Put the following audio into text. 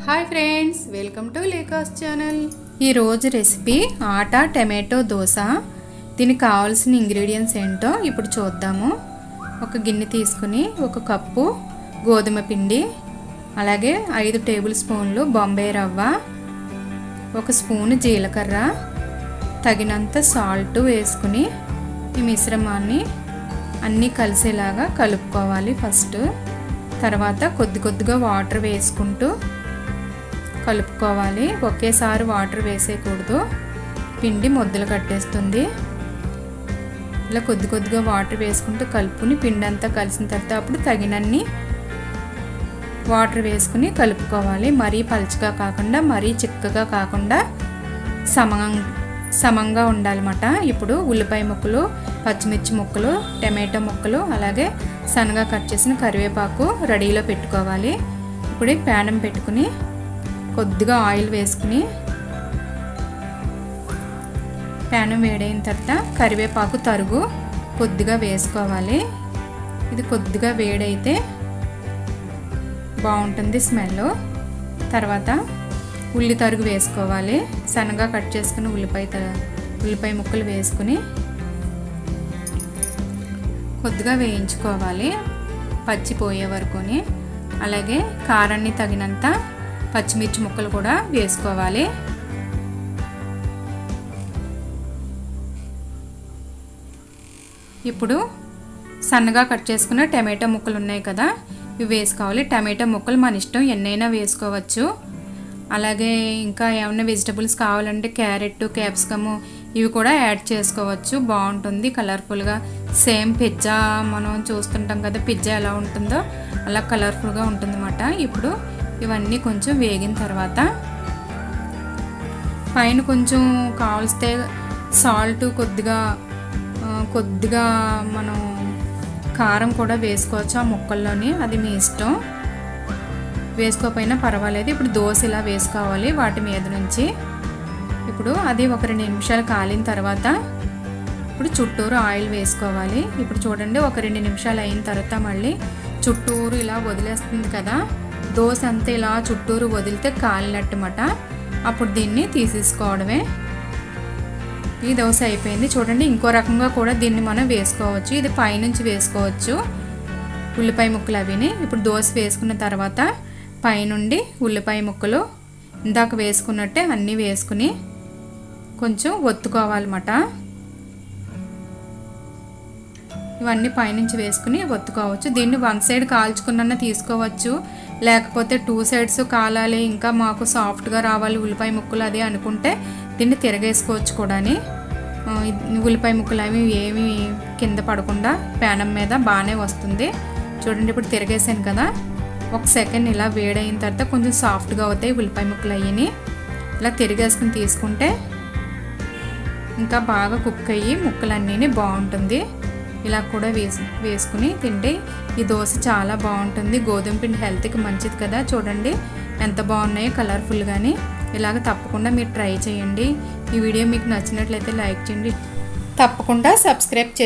Hi friends, welcome to లేకాస్ channel. ఈరోజు recipe atta tomato dosa. దీనికి కావాల్సిన ఇంగ్రీడియంట్స్ ఏంటో ఇప్పుడు చూద్దాము. ఒక గిన్నె తీసుకుని ఒక కప్పు గోధుమ పిండి, అలాగే 5 టేబుల్ స్పూన్లు బొంబాయి రవ్వ, 1 స్పూన్ జీలకర్ర, తగినంత సాల్ట్ వేసుకుని ఈ మిశ్రమాన్ని అన్నీ కలిసేలాగా కలుపుకోవాలి ఫస్ట్. తర్వాత కొద్దిగా వాటర్ వేసుకుంటూ కలుపుకోవాలి. ఒకేసారి వాటర్ వేసేయకూడదు, పిండి ముద్దలు కట్టేస్తుంది. ఇలా కొద్దిగా వాటర్ వేసుకుంటూ కలుపుకుని పిండి అంతా కలిసిన తర్వాత అప్పుడు తగినన్ని వాటర్ వేసుకుని కలుపుకోవాలి. మరీ పలుచగా కాకుండా మరీ చిక్కగా కాకుండా సమంగా ఉండాలన్నమాట. ఇప్పుడు ఉల్లిపాయ ముక్కలు, పచ్చిమిర్చి ముక్కలు, టమాటో ముక్కలు, అలాగే సన్నగా కట్ చేసిన కరివేపాకు రెడీలో పెట్టుకోవాలి. ఇప్పుడు ప్యానం పెట్టుకుని కొద్దిగా ఆయిల్ వేసుకుని ప్యానం వేడైన తర్వాత కరివేపాకు తరుగు కొద్దిగా వేసుకోవాలి. ఇది కొద్దిగా వేడైతే బాగుంటుంది స్మెల్. తర్వాత ఉల్లి తరుగు వేసుకోవాలి. సన్నగా కట్ చేసుకుని ఉల్లిపాయ ముక్కలు వేసుకుని కొద్దిగా వేయించుకోవాలి పచ్చిపోయే వరకుని. అలాగే కారాన్ని తగినంత పచ్చిమిర్చి ముక్కలు కూడా వేసుకోవాలి. ఇప్పుడు సన్నగా కట్ చేసుకున్న టమాటో ముక్కలు ఉన్నాయి కదా, ఇవి వేసుకోవాలి. టమాటో ముక్కలు మన ఇష్టం, ఎన్నైనా వేసుకోవచ్చు. అలాగే ఇంకా ఏమైనా వెజిటబుల్స్ కావాలంటే క్యారెట్, క్యాప్సికమ్ ఇవి కూడా యాడ్ చేసుకోవచ్చు. బాగుంటుంది కలర్ఫుల్గా. సేమ్ పిజ్జా మనం చూస్తుంటాం కదా, పిజ్జా ఎలా ఉంటుందో అలా కలర్ఫుల్గా ఉంటుందన్నమాట. ఇప్పుడు ఇవన్నీ కొంచెం వేగిన తర్వాత పైన కొంచెం కావలిస్తే సాల్ట్ కొద్దిగా మనం కారం కూడా వేసుకోవచ్చు ఆ ముక్కల్లోని, అది మీ ఇష్టం. వేసుకోకపోయినా పర్వాలేదు. ఇప్పుడు దోశ ఇలా వేసుకోవాలి వాటి మీద నుంచి. ఇప్పుడు అది ఒక 2 నిమిషాలు కాలిన తర్వాత ఇప్పుడు చుట్టూరు ఆయిల్ వేసుకోవాలి. ఇప్పుడు చూడండి, ఒక 2 నిమిషాలు అయిన తర్వాత మళ్ళీ చుట్టూరు ఇలా వదిలేస్తుంది కదా, దోశ అంతా ఇలా చుట్టూరు వదిలితే కాలినట్టుమాట. అప్పుడు దీన్ని తీసేసుకోవడమే. ఈ దోశ అయిపోయింది. చూడండి, ఇంకో రకంగా కూడా దీన్ని మనం వేసుకోవచ్చు. ఇది పైనుంచి వేసుకోవచ్చు ఉల్లిపాయ ముక్కలు అవిని. ఇప్పుడు దోశ వేసుకున్న తర్వాత పైనుండి ఉల్లిపాయ ముక్కలు ఇందాక వేసుకున్నట్టే అన్నీ వేసుకుని కొంచెం ఒత్తుకోవాలన్నమాట. ఇవన్నీ పైనుంచి వేసుకుని ఒత్తుకోవచ్చు. దీన్ని 1 సైడ్ కాల్చుకున్న తీసుకోవచ్చు, లేకపోతే 2 సైడ్స్ కాలాలి, ఇంకా మాకు సాఫ్ట్గా రావాలి ఉల్లిపాయ ముక్కలు అది అనుకుంటే దీన్ని తిరగేసుకోవచ్చు కూడా. ఉల్లిపాయ ముక్కలు అవి ఏమి కింద పడకుండా ప్యానం మీద బాగానే వస్తుంది. చూడండి, ఇప్పుడు తిరగేసాను కదా, 1 సెకండ్ ఇలా వేడైన తర్వాత కొంచెం సాఫ్ట్గా అవుతాయి ఉల్లిపాయ ముక్కలు అయ్యి. ఇలా తిరిగేసుకుని తీసుకుంటే ఇంకా బాగా కుక్ అయ్యి ముక్కలన్నీ బాగుంటుంది. ఇలా కూడా వేసుకుని తింటే ఈ దోశ చాలా బాగుంటుంది. గోధుమ పిండి హెల్త్కి మంచిది కదా. చూడండి ఎంత బాగున్నాయో కలర్ఫుల్గాని. ఇలాగ తప్పకుండా మీరు ట్రై చేయండి. ఈ వీడియో మీకు నచ్చినట్లయితే లైక్ చేయండి, తప్పకుండా సబ్స్క్రైబ్ చేయండి.